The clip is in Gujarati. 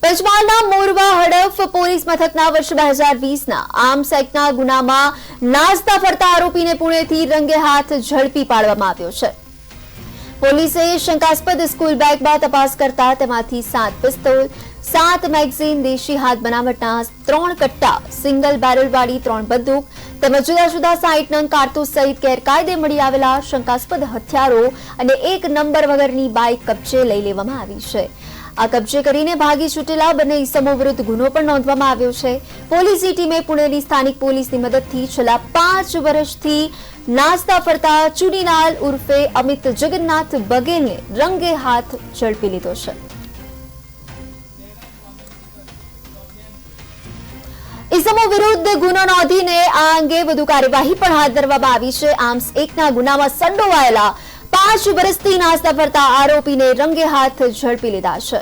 પંચમહાલના મોરવા હડફ પોલીસ મથકના વર્ષ 2020ના આર્મ્સ એક્ટના ગુનામાં નાસતા ફરતા આરોપીને પુણેથી રંગે હાથ ઝડપી પાડવામાં આવ્યો છે। પોલીસે શંકાસ્પદ સ્કૂલ બેગમાં તપાસ કરતા તેમાંથી 7 પિસ્તોલ, 7 મેગઝીન, દેશી હાથ બનાવટના 3 કટ્ટા, સિંગલ બેરલવાળી 3 બંદૂક તેમજ જુદા જુદા 60 નંગ કારતૂસ સહિત ગેરકાયદે મળી આવેલા શંકાસ્પદ હથિયારો અને 1 નંબર વગરની બાઇક કબજે લઈ લેવામાં આવી છે। આ કબજે કરીને ભાગી છૂટેલા બંને ઇસમો વિરુદ્ધ ગુનો પણ નોંધવામાં આવ્યો છે। પોલીસની ટીમે પુણેની સ્થાનિક પોલીસની મદદથી છેલ્લા 5 વર્ષથી નાસ્તા ફરતા ચુનીલાલ ઉર્ફે અમિત જગન્નાથ બગેલને રંગે હાથ ઝડપી લીધો છે। ઇસમો વિરુદ્ધ ગુનો નોંધીને આ અંગે વધુ કાર્યવાહી પણ હાથ ધરવામાં આવી છે। આર્મ્સ એક્ટના ગુનામાં સંડોવાયેલા 5 વર્ષથી નાસ્તા ફરતા આરોપીને રંગે હાથ ઝડપી લીધા છે।